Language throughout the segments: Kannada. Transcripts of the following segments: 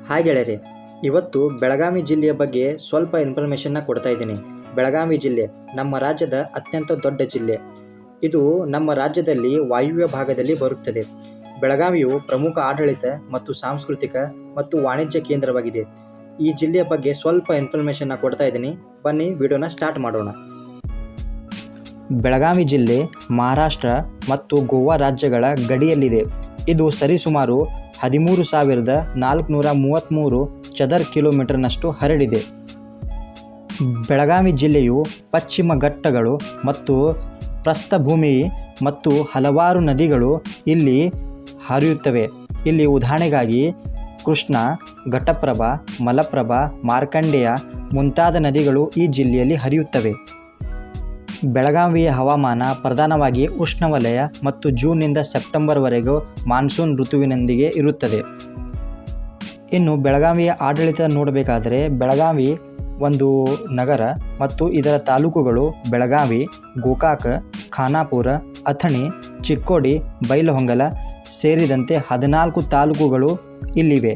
ಹಾಯ್ ಗೆಳೆಯರೆ, ಇವತ್ತು ಬೆಳಗಾವಿ ಜಿಲ್ಲೆಯ ಬಗ್ಗೆ ಸ್ವಲ್ಪ ಇನ್ಫಾರ್ಮೇಷನ್ನ ಕೊಡ್ತಾ ಇದ್ದೀನಿ. ಬೆಳಗಾವಿ ಜಿಲ್ಲೆ ನಮ್ಮ ರಾಜ್ಯದ ಅತ್ಯಂತ ದೊಡ್ಡ ಜಿಲ್ಲೆ. ಇದು ನಮ್ಮ ರಾಜ್ಯದಲ್ಲಿ ವಾಯುವ್ಯ ಭಾಗದಲ್ಲಿ ಬರುತ್ತದೆ. ಬೆಳಗಾವಿಯು ಪ್ರಮುಖ ಆಡಳಿತ ಮತ್ತು ಸಾಂಸ್ಕೃತಿಕ ಮತ್ತು ವಾಣಿಜ್ಯ ಕೇಂದ್ರವಾಗಿದೆ. ಈ ಜಿಲ್ಲೆಯ ಬಗ್ಗೆ ಸ್ವಲ್ಪ ಇನ್ಫಾರ್ಮೇಷನ್ನ ಕೊಡ್ತಾ ಇದ್ದೀನಿ. ಬನ್ನಿ ವಿಡಿಯೋನ ಸ್ಟಾರ್ಟ್ ಮಾಡೋಣ. ಬೆಳಗಾವಿ ಜಿಲ್ಲೆ ಮಹಾರಾಷ್ಟ್ರ ಮತ್ತು ಗೋವಾ ರಾಜ್ಯಗಳ ಗಡಿಯಲ್ಲಿದೆ. ಇದು ಸರಿಸುಮಾರು 13,433 ಚದರ ಕಿಲೋಮೀಟರ್ನಷ್ಟು ಹರಡಿದೆ. ಬೆಳಗಾವಿ ಜಿಲ್ಲೆಯು ಪಶ್ಚಿಮ ಘಟ್ಟಗಳು ಮತ್ತು ಪ್ರಸ್ಥಭೂಮಿ ಮತ್ತು ಹಲವಾರು ನದಿಗಳು ಇಲ್ಲಿ ಹರಿಯುತ್ತವೆ. ಇಲ್ಲಿ ಉದಾಹರಣೆಗಾಗಿ ಕೃಷ್ಣ, ಘಟಪ್ರಭಾ, ಮಲಪ್ರಭಾ, ಮಾರ್ಕಂಡೇಯ ಮುಂತಾದ ನದಿಗಳು ಈ ಜಿಲ್ಲೆಯಲ್ಲಿ ಹರಿಯುತ್ತವೆ. ಬೆಳಗಾವಿಯ ಹವಾಮಾನ ಪ್ರಧಾನವಾಗಿ ಉಷ್ಣವಲಯ ಮತ್ತು ಜೂನ್ನಿಂದ ಸೆಪ್ಟೆಂಬರ್ವರೆಗೂ ಮಾನ್ಸೂನ್ ಋತುವಿನೊಂದಿಗೆ ಇರುತ್ತದೆ. ಇನ್ನು ಬೆಳಗಾವಿಯ ಆಡಳಿತ ನೋಡಬೇಕಾದರೆ ಬೆಳಗಾವಿ ಒಂದು ನಗರ ಮತ್ತು ಇದರ ತಾಲೂಕುಗಳು ಬೆಳಗಾವಿ, ಗೋಕಾಕ, ಖಾನಾಪುರ, ಅಥಣಿ, ಚಿಕ್ಕೋಡಿ, ಬೈಲಹೊಂಗಲ ಸೇರಿದಂತೆ 14 ತಾಲೂಕುಗಳು ಇಲ್ಲಿವೆ.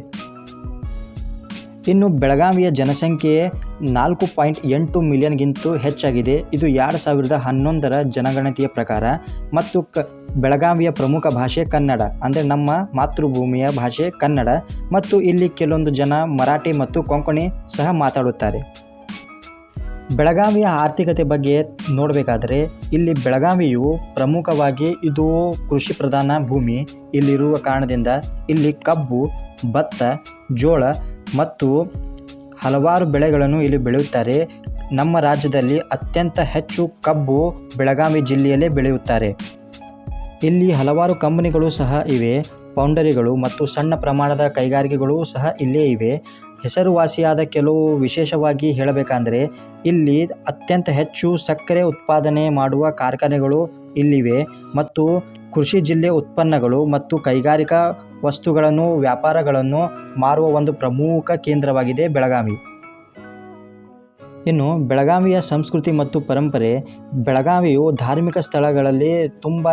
ಇನ್ನು ಬೆಳಗಾವಿಯ ಜನಸಂಖ್ಯೆ 4.8 ಮಿಲಿಯನ್ಗಿಂತ ಹೆಚ್ಚಾಗಿದೆ. ಇದು 2011ರ ಜನಗಣತಿಯ ಪ್ರಕಾರ. ಮತ್ತು ಬೆಳಗಾವಿಯ ಪ್ರಮುಖ ಭಾಷೆ ಕನ್ನಡ, ಅಂದರೆ ನಮ್ಮ ಮಾತೃಭೂಮಿಯ ಭಾಷೆ ಕನ್ನಡ. ಮತ್ತು ಇಲ್ಲಿ ಕೆಲವೊಂದು ಜನ ಮರಾಠಿ ಮತ್ತು ಕೊಂಕಣಿ ಸಹ ಮಾತಾಡುತ್ತಾರೆ. ಬೆಳಗಾವಿಯ ಆರ್ಥಿಕತೆ ಬಗ್ಗೆ ನೋಡಬೇಕಾದರೆ ಇಲ್ಲಿ ಬೆಳಗಾವಿಯು ಪ್ರಮುಖವಾಗಿ ಇದು ಕೃಷಿ ಪ್ರಧಾನ ಭೂಮಿ. ಇಲ್ಲಿರುವ ಕಾರಣದಿಂದ ಇಲ್ಲಿ ಕಬ್ಬು, ಭತ್ತ, ಜೋಳ ಮತ್ತು ಹಲವಾರು ಬೆಳೆಗಳನ್ನು ಇಲ್ಲಿ ಬೆಳೆಯುತ್ತಾರೆ. ನಮ್ಮ ರಾಜ್ಯದಲ್ಲಿ ಅತ್ಯಂತ ಹೆಚ್ಚು ಕಬ್ಬು ಬೆಳಗಾವಿ ಜಿಲ್ಲೆಯಲ್ಲೇ ಬೆಳೆಯುತ್ತಾರೆ. ಇಲ್ಲಿ ಹಲವಾರು ಕಂಪನಿಗಳು ಸಹ ಇವೆ. ಫೌಂಡರಿಗಳು ಮತ್ತು ಸಣ್ಣ ಪ್ರಮಾಣದ ಕೈಗಾರಿಕೆಗಳು ಸಹ ಇಲ್ಲೇ ಇವೆ. ಹೆಸರುವಾಸಿಯಾದ ಕೆಲವು ವಿಶೇಷವಾಗಿ ಹೇಳಬೇಕೆಂದರೆ ಇಲ್ಲಿ ಅತ್ಯಂತ ಹೆಚ್ಚು ಸಕ್ಕರೆ ಉತ್ಪಾದನೆ ಮಾಡುವ ಕಾರ್ಖಾನೆಗಳು ಇಲ್ಲಿವೆ. ಮತ್ತು ಕೃಷಿ ಜಿಲ್ಲೆ ಉತ್ಪನ್ನಗಳು ಮತ್ತು ಕೈಗಾರಿಕಾ ವಸ್ತುಗಳನ್ನು ವ್ಯಾಪಾರಗಳನ್ನು ಮಾರುವ ಒಂದು ಪ್ರಮುಖ ಕೇಂದ್ರವಾಗಿದೆ ಬೆಳಗಾವಿ. ಇನ್ನು ಬೆಳಗಾವಿಯ ಸಂಸ್ಕೃತಿ ಮತ್ತು ಪರಂಪರೆ. ಬೆಳಗಾವಿಯು ಧಾರ್ಮಿಕ ಸ್ಥಳಗಳಲ್ಲಿ ತುಂಬಾ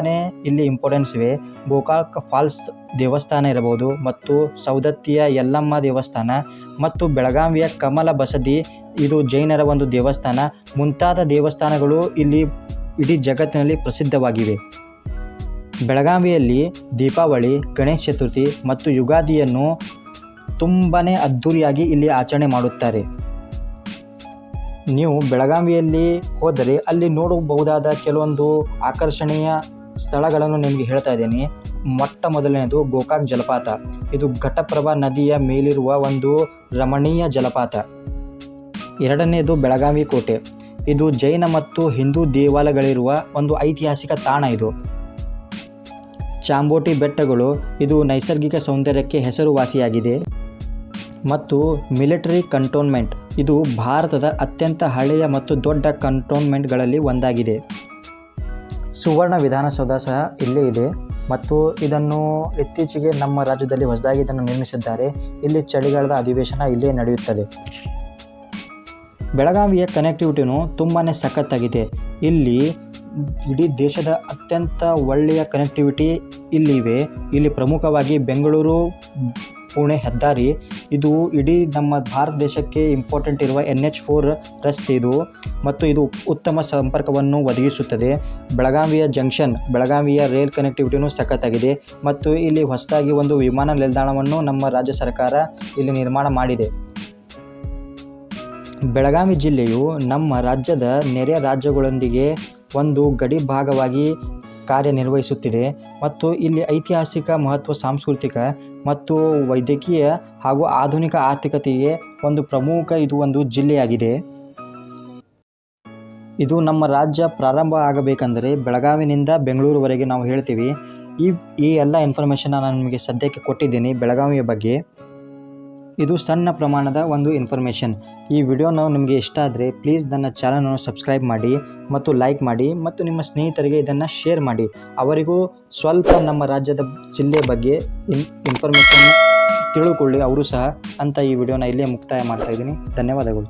ಇಲ್ಲಿ ಇಂಪಾರ್ಟೆನ್ಸ್ ಇವೆ. ಗೋಕಾಕ್ ಫಾಲ್ಸ್ ದೇವಸ್ಥಾನ ಇರಬಹುದು, ಮತ್ತು ಸೌದತ್ತಿಯ ಯಲ್ಲಮ್ಮ ದೇವಸ್ಥಾನ, ಮತ್ತು ಬೆಳಗಾವಿಯ ಕಮಲ ಬಸದಿ, ಇದು ಜೈನರ ಒಂದು ದೇವಸ್ಥಾನ. ಮುಂತಾದ ದೇವಸ್ಥಾನಗಳು ಇಲ್ಲಿ ಇಡೀ ಜಗತ್ತಿನಲ್ಲಿ ಪ್ರಸಿದ್ಧವಾಗಿವೆ. ಬೆಳಗಾವಿಯಲ್ಲಿ ದೀಪಾವಳಿ, ಗಣೇಶ ಚತುರ್ಥಿ ಮತ್ತು ಯುಗಾದಿಯನ್ನು ತುಂಬಾ ಅದ್ಧೂರಿಯಾಗಿ ಇಲ್ಲಿ ಆಚರಣೆ ಮಾಡುತ್ತಾರೆ. ನೀವು ಬೆಳಗಾವಿಯಲ್ಲಿ ಹೋದರೆ ಅಲ್ಲಿ ನೋಡಬಹುದಾದ ಕೆಲವೊಂದು ಆಕರ್ಷಣೀಯ ಸ್ಥಳಗಳನ್ನು ನಿಮಗೆ ಹೇಳ್ತಾ ಇದ್ದೀನಿ. ಮೊಟ್ಟ ಮೊದಲನೇದು ಗೋಕಾಕ್ ಜಲಪಾತ. ಇದು ಘಟಪ್ರಭಾ ನದಿಯ ಮೇಲಿರುವ ಒಂದು ರಮಣೀಯ ಜಲಪಾತ. ಎರಡನೇದು ಬೆಳಗಾವಿ ಕೋಟೆ. ಇದು ಜೈನ ಮತ್ತು ಹಿಂದೂ ದೇವಾಲಯಗಳಿರುವ ಒಂದು ಐತಿಹಾಸಿಕ ತಾಣ. ಇದು ಚಾಂಬೋಟಿ ಬೆಟ್ಟಗಳು, ಇದು ನೈಸರ್ಗಿಕ ಸೌಂದರ್ಯಕ್ಕೆ ಹೆಸರುವಾಸಿಯಾಗಿದೆ. ಮತ್ತು ಮಿಲಿಟರಿ ಕಂಟೋನ್ಮೆಂಟ್, ಇದು ಭಾರತದ ಅತ್ಯಂತ ಹಳೆಯ ಮತ್ತು ದೊಡ್ಡ ಕಂಟೋನ್ಮೆಂಟ್ಗಳಲ್ಲಿ ಒಂದಾಗಿದೆ. ಸುವರ್ಣ ವಿಧಾನಸೌಧ ಸಹ ಇಲ್ಲೇ ಇದೆ. ಮತ್ತು ಇದನ್ನು ಇತ್ತೀಚೆಗೆ ನಮ್ಮ ರಾಜ್ಯದಲ್ಲಿ ಹೊಸದಾಗಿ ಇದನ್ನು ನಿರ್ಮಿಸಿದ್ದಾರೆ. ಇಲ್ಲಿ ಚಳಿಗಾಲದ ಅಧಿವೇಶನ ಇಲ್ಲೇ ನಡೆಯುತ್ತದೆ. ಬೆಳಗಾವಿಯ ಕನೆಕ್ಟಿವಿಟಿನೂ ತುಂಬಾ ಸಖತ್ತಾಗಿದೆ. ಇಲ್ಲಿ ಇಡೀ ದೇಶದ ಅತ್ಯಂತ ಒಳ್ಳೆಯ ಕನೆಕ್ಟಿವಿಟಿ ಇಲ್ಲಿವೆ. ಇಲ್ಲಿ ಪ್ರಮುಖವಾಗಿ ಬೆಂಗಳೂರು ಪುಣೆ ಹೆದ್ದಾರಿ, ಇದು ಇಡೀ ನಮ್ಮ ಭಾರತ ದೇಶಕ್ಕೆ ಇಂಪಾರ್ಟೆಂಟ್ ಇರುವ NH4 ರಸ್ತೆ ಇದು. ಮತ್ತು ಇದು ಉತ್ತಮ ಸಂಪರ್ಕವನ್ನು ಒದಗಿಸುತ್ತದೆ. ಬೆಳಗಾವಿಯ ಜಂಕ್ಷನ್, ಬೆಳಗಾವಿಯ ರೈಲ್ ಕನೆಕ್ಟಿವಿಟಿನೂ ಸಖತ್ತಾಗಿದೆ. ಮತ್ತು ಇಲ್ಲಿ ಹೊಸದಾಗಿ ಒಂದು ವಿಮಾನ ನಿಲ್ದಾಣವನ್ನು ನಮ್ಮ ರಾಜ್ಯ ಸರ್ಕಾರ ಇಲ್ಲಿ ನಿರ್ಮಾಣ ಮಾಡಿದೆ. ಬೆಳಗಾವಿ ಜಿಲ್ಲೆಯು ನಮ್ಮ ರಾಜ್ಯದ ನೆರೆಯ ರಾಜ್ಯಗಳೊಂದಿಗೆ ಒಂದು ಗಡಿ ಭಾಗವಾಗಿ ಕಾರ್ಯನಿರ್ವಹಿಸುತ್ತಿದೆ. ಮತ್ತು ಇಲ್ಲಿ ಐತಿಹಾಸಿಕ ಮಹತ್ವ, ಸಾಂಸ್ಕೃತಿಕ ಮತ್ತು ವೈದ್ಯಕೀಯ ಹಾಗೂ ಆಧುನಿಕ ಆರ್ಥಿಕತೆಗೆ ಒಂದು ಪ್ರಮುಖ ಇದು ಒಂದು ಜಿಲ್ಲೆಯಾಗಿದೆ. ಇದು ನಮ್ಮ ರಾಜ್ಯ ಪ್ರಾರಂಭ ಆಗಬೇಕೆಂದರೆ ಬೆಳಗಾವಿನಿಂದ ಬೆಂಗಳೂರುವರೆಗೆ ನಾವು ಹೇಳ್ತೀವಿ. ಈ ಎಲ್ಲ ಇನ್ಫಾರ್ಮೇಷನ್ ನಾನು ನಿಮಗೆ ಸದ್ಯಕ್ಕೆ ಕೊಟ್ಟಿದ್ದೀನಿ ಬೆಳಗಾವಿಯ ಬಗ್ಗೆ. ಇದು ಸಣ್ಣ ಪ್ರಮಾಣದ ಒಂದು ಇನ್ಫಾರ್ಮೇಷನ್. ಈ ವಿಡಿಯೋನ ನಿಮಗೆ ಇಷ್ಟ ಆದರೆ ಪ್ಲೀಸ್ ನನ್ನ ಚಾನಲನ್ನು ಸಬ್ಸ್ಕ್ರೈಬ್ ಮಾಡಿ ಮತ್ತು ಲೈಕ್ ಮಾಡಿ, ಮತ್ತು ನಿಮ್ಮ ಸ್ನೇಹಿತರಿಗೆ ಇದನ್ನು ಶೇರ್ ಮಾಡಿ. ಅವರಿಗೂ ಸ್ವಲ್ಪ ನಮ್ಮ ರಾಜ್ಯದ ಜಿಲ್ಲೆ ಬಗ್ಗೆ ಇನ್ಫಾರ್ಮೇಷನ್ ತಿಳ್ಕೊಳ್ಳಿ ಅವರು ಸಹ ಅಂತ ಈ ವಿಡಿಯೋನ ಇಲ್ಲೇ ಮುಕ್ತಾಯ ಮಾಡ್ತಾಯಿದ್ದೀನಿ. ಧನ್ಯವಾದಗಳು.